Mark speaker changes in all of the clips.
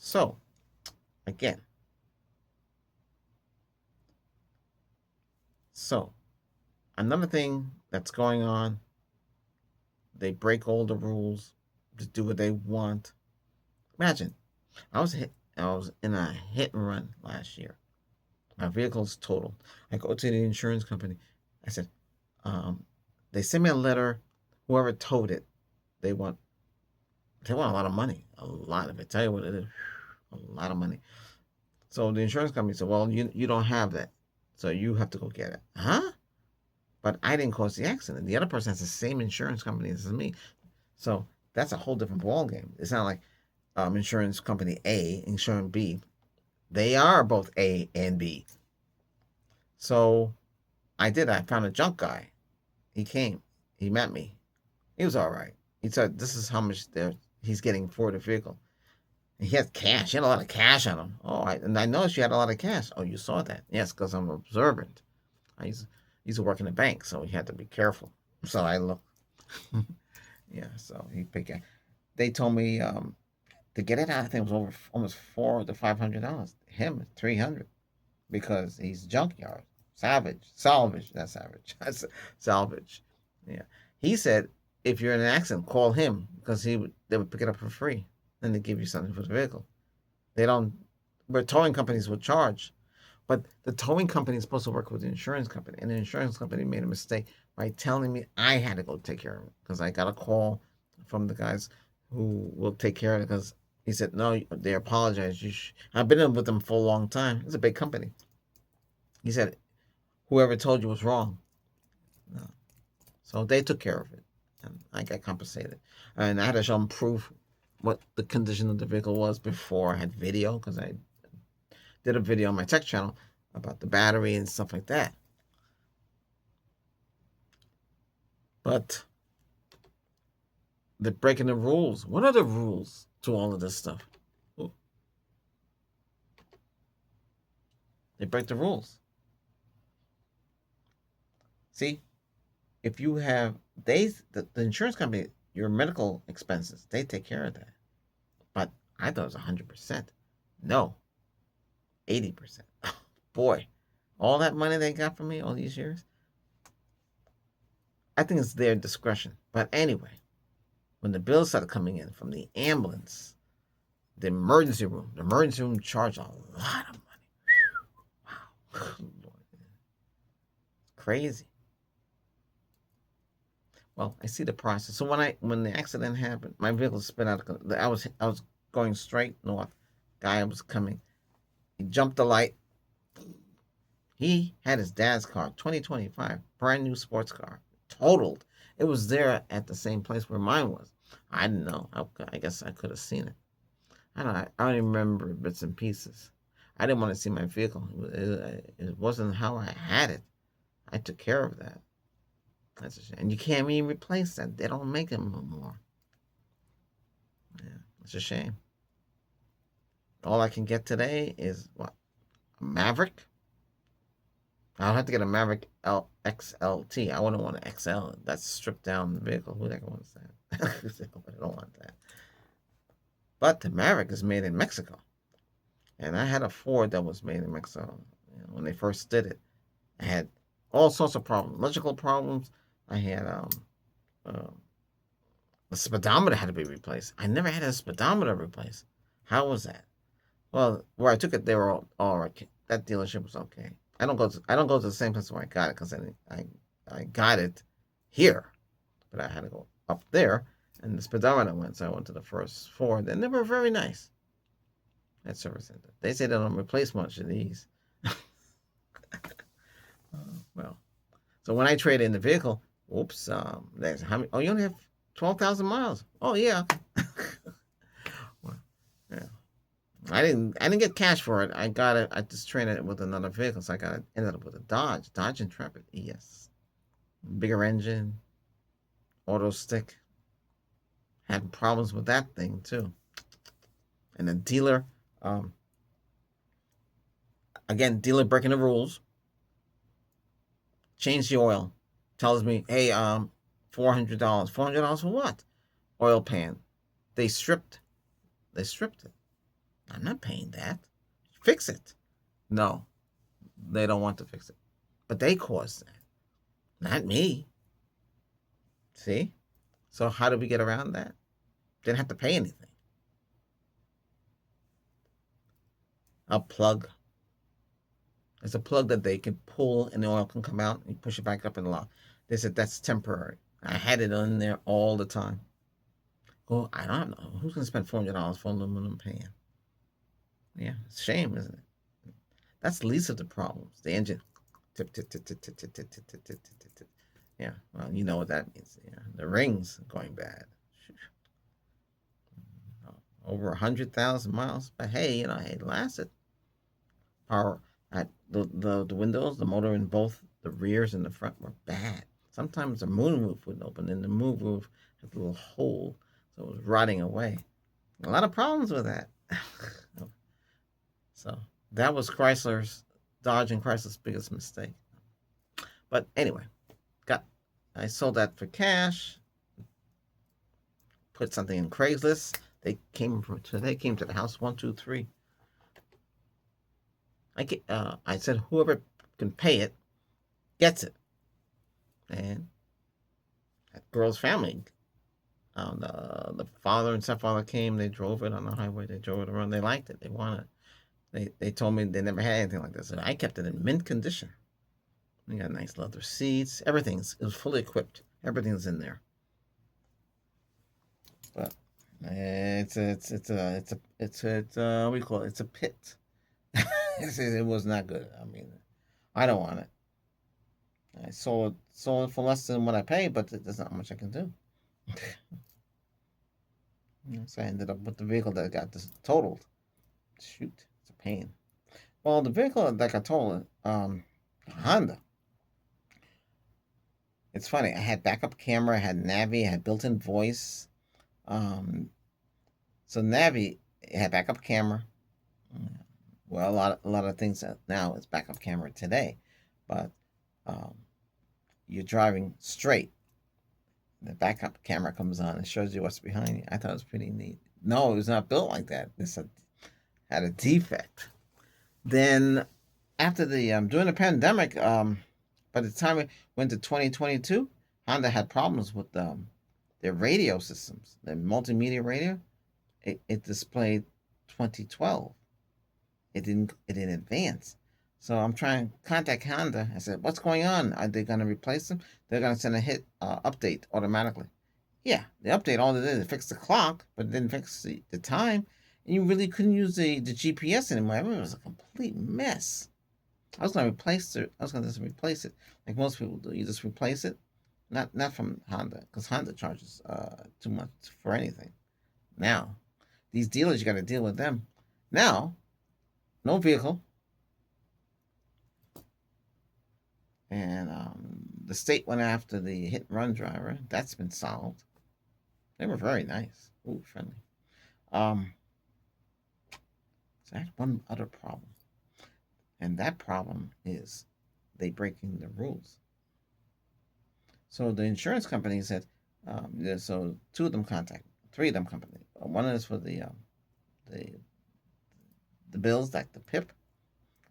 Speaker 1: So, again, so another thing that's going on, they break all the rules to do what they want. Imagine, I was in a hit and run last year. My vehicle's totaled. I go to the insurance company. I said, um, they send me a letter. Whoever towed it, they want they want a lot of money. A lot of it. Tell you what it is. A lot of money. So the insurance company said, well, you don't have that. So you have to go get it. Huh? But I didn't cause the accident. The other person has the same insurance company as me. So that's a whole different ball game. It's not like insurance company A, insurance B. They are both A and B. So I did. I found a junk guy. He came. He met me. He was all right. He said, "This is how much he's getting for the vehicle." And he had cash. He had a lot of cash on him. Oh, and I noticed you had a lot of cash. Oh, you saw that? Yes, because I'm observant. I used to work in a bank, so he had to be careful. So I look. Yeah. So he picked it. They told me to get it out. I think it was over almost $400 to $500. Him 300 because he's junkyard salvage. That's savage. That's salvage. Yeah. He said if you're in an accident, call him because they would pick it up for free and they give you something for the vehicle. They don't. Where towing companies will charge, but the towing company is supposed to work with the insurance company, and the insurance company made a mistake by telling me I had to go take care of it because I got a call from the guys who will take care of it because he said no, they apologize. I've been in with them for a long time. It's a big company. He said whoever told you was wrong. No. So they took care of it, and I got compensated. And I had to show them proof what the condition of the vehicle was before I had video because I did a video on my tech channel about the battery and stuff like that. But they're breaking the rules. What are the rules to all of this stuff? They break the rules. See, if you have the insurance company, your medical expenses, they take care of that. But I thought it was 100%. No, 80%. Boy, all that money they got from me all these years, I think it's their discretion. But anyway, when the bills started coming in from the ambulance, the emergency room charged a lot of money. Wow. Crazy. Well, I see the process. So when the accident happened, my vehicle spin out. I was going straight north. Guy was coming. He jumped the light. He had his dad's car, 2025, brand new sports car, totaled. It was there at the same place where mine was. I didn't know. I guess I could have seen it. I don't even remember bits and pieces. I didn't want to see my vehicle. It wasn't how I had it. I took care of that. That's a shame. And you can't even replace that. They don't make them no more. Yeah, it's a shame. All I can get today is what? A Maverick? I'll have to get a Maverick XLT. I wouldn't want an XL. That's a stripped down vehicle. Who the heck wants that? I don't want that. But the Maverick is made in Mexico. And I had a Ford that was made in Mexico. When they first did it, I had all sorts of problems, electrical problems. I had the speedometer had to be replaced. I never had a speedometer replaced. How was that? Well, where I took it, they were all right. That dealership was okay. I don't go to the same place where I got it because I got it here, but I had to go up there, and the speedometer went. So I went to the first Ford, and they were very nice at service center. They say they don't replace much of these. Well, so when I trade in the vehicle, oops, there's how many? Oh, you only have 12,000 miles. Oh yeah. Well, yeah. I didn't get cash for it. I got it. I just traded it with another vehicle, so I got it. Ended up with a Dodge Intrepid ES, bigger engine, auto stick. Had problems with that thing too. And the dealer, um, again, dealer breaking the rules. Changed the oil. Tells me, hey, $400. $400 for what? Oil pan. They stripped. They stripped it. I'm not paying that. Fix it. No, they don't want to fix it. But they caused that, not me. See? So how do we get around that? Didn't have to pay anything. A plug. It's a plug that they can pull and the oil can come out and you push it back up in the lock. They said that's temporary. I had it in there all the time. Well, I don't know. Who's going to spend $400 for an aluminum pan? Yeah, it's a shame, isn't it? That's the least of the problems. The engine. Tip, tip, tip, tip, tip, tip, tip, tip, tip, tip, tip, tip. Yeah, well, you know what that means. Yeah, the rings going bad. Over 100,000 miles. But hey, it lasted. Power at the windows, the motor in both the rears and the front were bad. Sometimes the moonroof wouldn't open, and the moonroof had a little hole, so it was rotting away. A lot of problems with that. So that was Dodge and Chrysler's biggest mistake. But anyway, I sold that for cash. Put something in Craigslist. They came to the house 123. I said whoever can pay it gets it, and that girl's family. The father and stepfather came. They drove it on the highway. They drove it around. They liked it. They wanted it. They told me they never had anything like this. And I kept it in mint condition. We got nice leather seats. It was fully equipped. Everything's in there. But it's what do you call it? It's a pit. It was not good. I mean, I don't want it. I sold it for less than what I paid, but there's not much I can do. So I ended up with the vehicle that got totaled. Shoot, it's a pain. Well, the vehicle that got totaled, Honda. It's funny. I had backup camera, I had Navi, I had built-in voice. So Navi had backup camera. Well, a lot of things now it's backup camera today, but you're driving straight. The backup camera comes on and shows you what's behind you. I thought it was pretty neat. No, it was not built like that. This had a defect. Then after during the pandemic, by the time we went to 2022, Honda had problems with their radio systems, their multimedia radio. It displayed 2012. It didn't advance. So I'm trying to contact Honda. I said, "What's going on? Are they going to replace them? They're going to send a update automatically." Yeah, the update all it did is fix the clock, but it didn't fix the time. And you really couldn't use the GPS anymore. I mean, it was a complete mess. I was going to replace it. I was going to just replace it, like most people do. You just replace it, not from Honda, because Honda charges too much for anything. Now, these dealers, you got to deal with them. Now, no vehicle, and the state went after the hit and run driver. That's been solved. They were very nice. Ooh, friendly. So I had one other problem, and that problem is they breaking the rules. So the insurance company said, so three of them company. One is for the bills, like the PIP,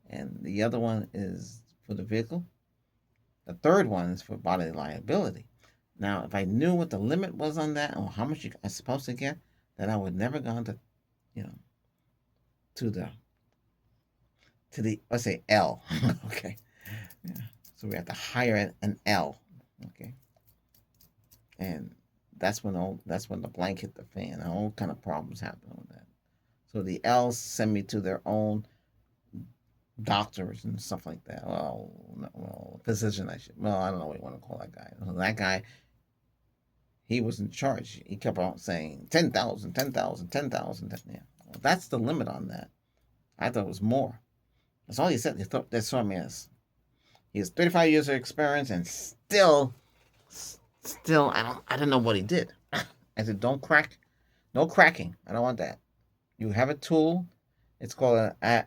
Speaker 1: and the other one is for the vehicle. The third one is for bodily liability. Now, if I knew what the limit was on that or how much I'm supposed to get, then I would never go to, you know, to the let's say L. Okay. Yeah. So we have to hire an L. Okay. And that's when the blank hit the fan. All kind of problems happen with that. So the L's send me to their own doctors and stuff like that. Well, physician. I don't know what you want to call that guy. That guy, he was in charge. He kept on saying 10,000, 10,000, 10,000. Yeah, well, that's the limit on that. I thought it was more. That's all he said. They saw me as he has 35 years of experience and still, I don't know what he did. I said, don't crack, no cracking. I don't want that. You have a tool. It's called an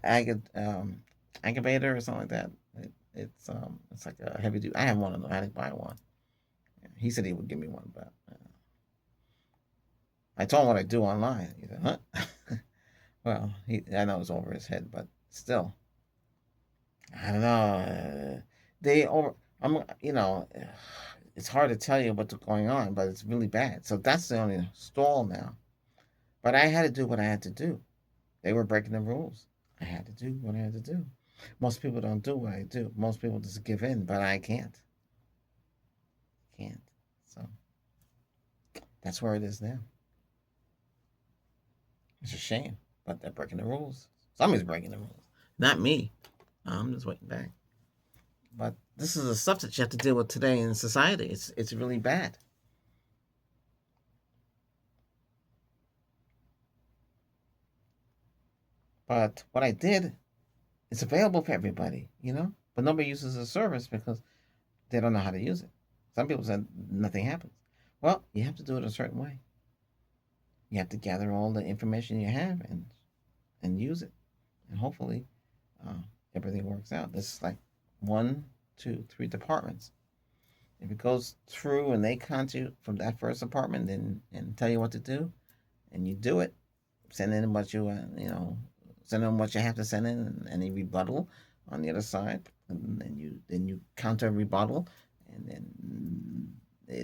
Speaker 1: aggravator or something like that. It's like a heavy duty. I have one of them. I had to buy one. He said he would give me one, but I told him what I do online. He said, huh? Well, I know it's over his head, but still, I don't know. They over. It's hard to tell you what's going on, but it's really bad. So that's the only stall now. But I had to do what I had to do. They were breaking the rules. I had to do what I had to do. Most people don't do what I do. Most people just give in, but I can't. Can't. So that's where it is now. It's a shame, but they're breaking the rules. Somebody's breaking the rules. Not me. I'm just waiting back. But this is the stuff that you have to deal with today in society. It's really bad. But what I did, it's available for everybody. But nobody uses the service because they don't know how to use it. Some people said nothing happens. Well, you have to do it a certain way. You have to gather all the information you have and use it, and hopefully uh, everything works out. This is like one, two, three departments. If it goes through and they contact you from that first department and tell you what to do, and you do it, send in what send in what you have to send in, and any rebuttal on the other side, and then you counter rebuttal, and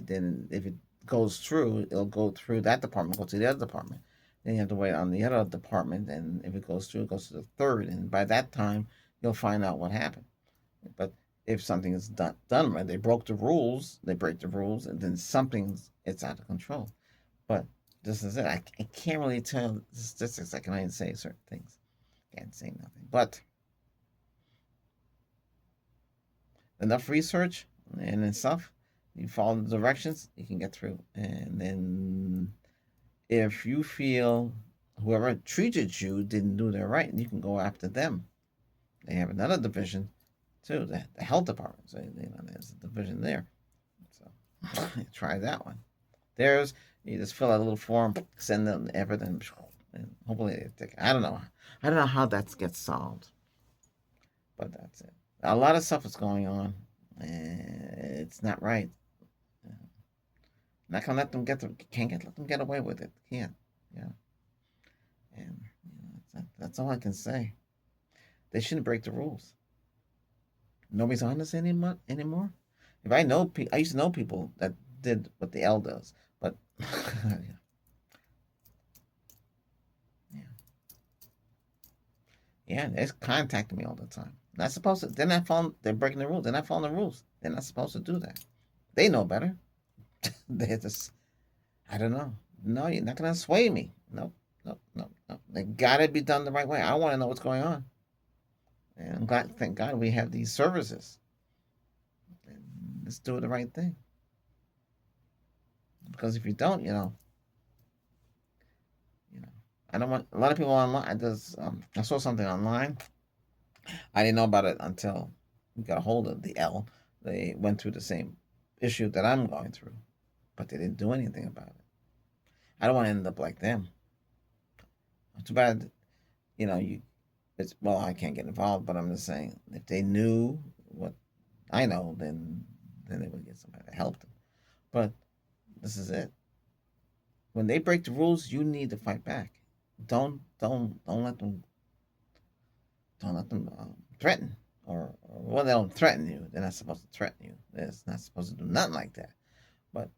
Speaker 1: then if it goes through, it'll go through that department, go to the other department. Then you have to wait on the other department, and if it goes through, it goes to the third, and by that time, you'll find out what happened. But if something is done right, they broke the rules, they break the rules, and then it's out of control. But this is it. I can't really tell the statistics. I can only say certain things. Can't say nothing. But enough research and stuff, you follow the directions, you can get through. And then if you feel whoever treated you didn't do their right, you can go after them. They have another division too, the health department. So there's a division there. So try that one. There's you just fill out a little form, send them everything, and hopefully they take. I don't know. I don't know how that gets solved, but that's it. A lot of stuff is going on, and it's not right. Not gonna let them can't let them get away with it. Can't. Yeah. And that's all I can say. They shouldn't break the rules. Nobody's on this anymore. If I used to know people that did what the L does, but yeah, yeah, yeah, they're contacting me all the time. Not supposed to. They're not following. They're breaking the rules. They're not following the rules. They're not supposed to do that. They know better. They're just. I don't know. No, you're not gonna sway me. No, no, no, no. They gotta be done the right way. I want to know what's going on. And I'm glad. Thank God we have these services. And let's do the right thing. Because if you don't, you know, I don't want a lot of people online. I saw something online. I didn't know about it until we got a hold of the L. They went through the same issue that I'm going through, but they didn't do anything about it. I don't want to end up like them. Too bad, you. It's well, I can't get involved, but I'm just saying if they knew what I know, then they would get somebody to help them. But this is it. When they break the rules, you need to fight back. Don't let them threaten well, they don't threaten you. They're not supposed to threaten you. They're not supposed to do nothing like that. But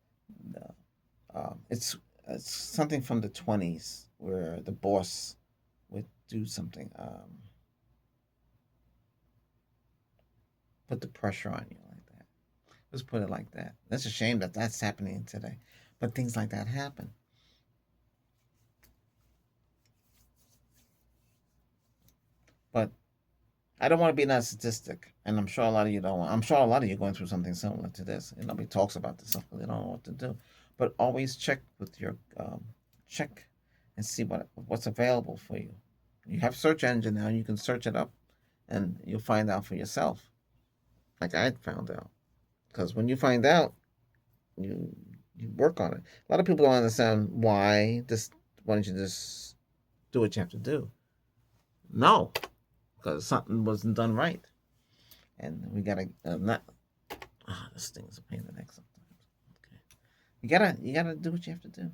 Speaker 1: it's something from the 20s where the boss would do something, put the pressure on you like that. Let's put it like that. That's a shame that that's happening today, but things like that happen. But I don't want to be that statistic, and I'm sure a lot of you don't want. I'm sure a lot of you are going through something similar to this. And nobody talks about this stuff because they don't know what to do. But always check with your check and see what's available for you. You have search engine now. You can search it up, and you'll find out for yourself. Like I found out, because when you find out, you you work on it. A lot of people don't understand why this. Why don't you just do what you have to do? No, because something wasn't done right, and we gotta not. This thing's a pain in the neck sometimes. Okay, you gotta do what you have to do.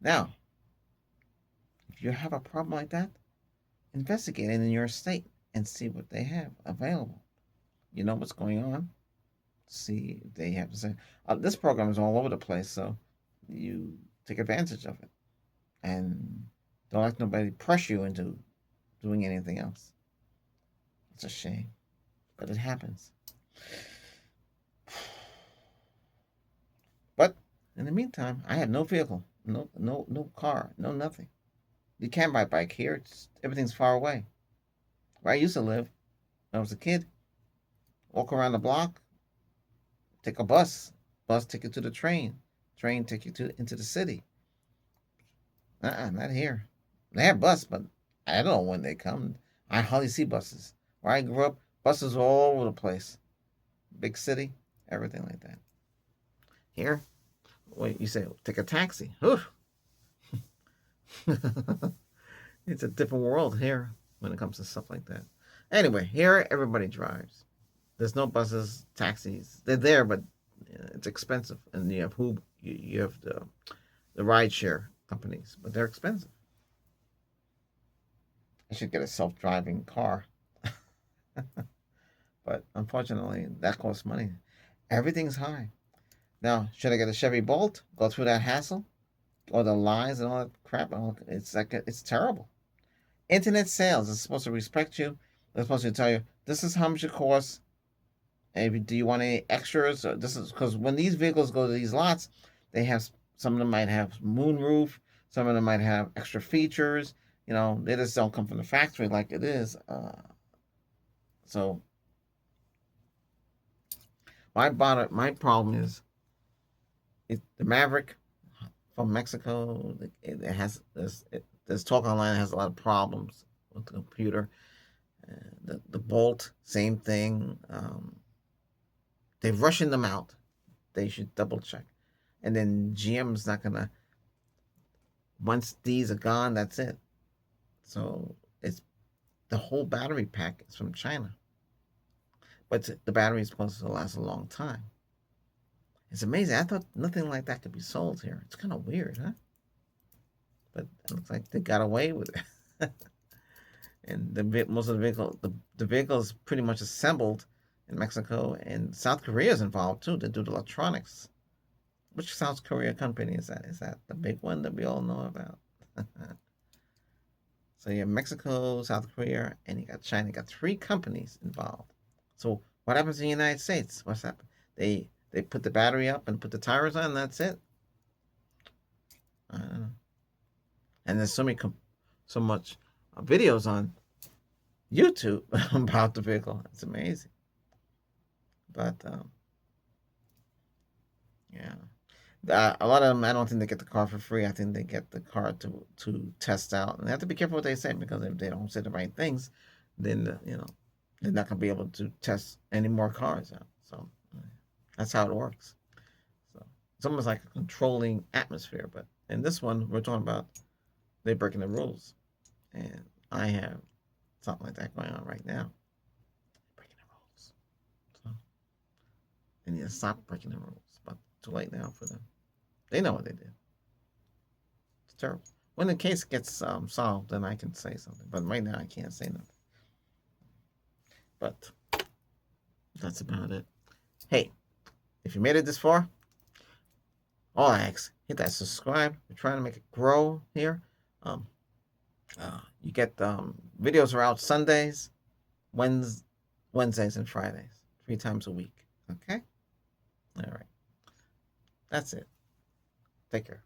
Speaker 1: Now, if you have a problem like that, investigate it in your state and see what they have available. You know what's going on. See if they have to say. This program is all over the place, so you take advantage of it and don't let nobody pressure you into doing anything else. It's a shame, but it happens. But in the meantime, I have no vehicle, no car, no nothing. You can't buy a bike here. Everything's far away. Where I used to live when I was a kid, walk around the block, take a bus take you to the train take you to into the city. Not here. They have bus, but I don't know when they come. I hardly see buses. Where I grew up, buses all over the place. Big city, everything like that. Here, wait, you say take a taxi. It's a different world here when it comes to stuff like that. Anyway, here everybody drives. There's no buses, taxis. They're there, but it's expensive. And you have you have the rideshare companies, but they're expensive. I should get a self-driving car, but unfortunately, that costs money. Everything's high. Now, should I get a Chevy Bolt? Go through that hassle, or the lines and all that crap? It's like it's terrible. Internet sales is supposed to respect you. They're supposed to tell you this is how much it costs. And do you want any extras? This is because when these vehicles go to these lots, they have some of them might have moonroof, some of them might have extra features. You know, they just don't come from the factory like it is. So my problem is the Maverick from Mexico. It has there's talk online. It has a lot of problems with the computer. The Bolt, same thing. They're rushing them out. They should double check. And then GM's not gonna. Once these are gone, that's it. So it's the whole battery pack is from China, but the battery is supposed to last a long time. It's amazing. I thought nothing like that could be sold here. It's kind of weird, huh? But it looks like they got away with it. And most of the vehicle is pretty much assembled in Mexico, and South Korea is involved too. They do the electronics. Which South Korea company is that? Is that the big one that we all know about? So you have Mexico, South Korea, and you got China. You got three companies involved. So what happens in the United States? What's happened? They put the battery up and put the tires on. And that's it. I don't know. And there's so much videos on YouTube about the vehicle. It's amazing. But yeah. A lot of them, I don't think they get the car for free. I think they get the car to test out, and they have to be careful what they say because if they don't say the right things, then they're not gonna be able to test any more cars out. So that's how it works. So it's almost like a controlling atmosphere. But in this one, we're talking about they're breaking the rules, and I have something like that going on right now. Breaking the rules. So they need to stop breaking the rules, but too late now for them. They know what they did. It's terrible. When the case gets solved, then I can say something. But right now, I can't say nothing. But that's about it. Hey, if you made it this far, all I ask, hit that subscribe. We're trying to make it grow here. You get videos are out Sundays, Wednesdays, and Fridays, 3 times a week. Okay? All right. That's it. Take care.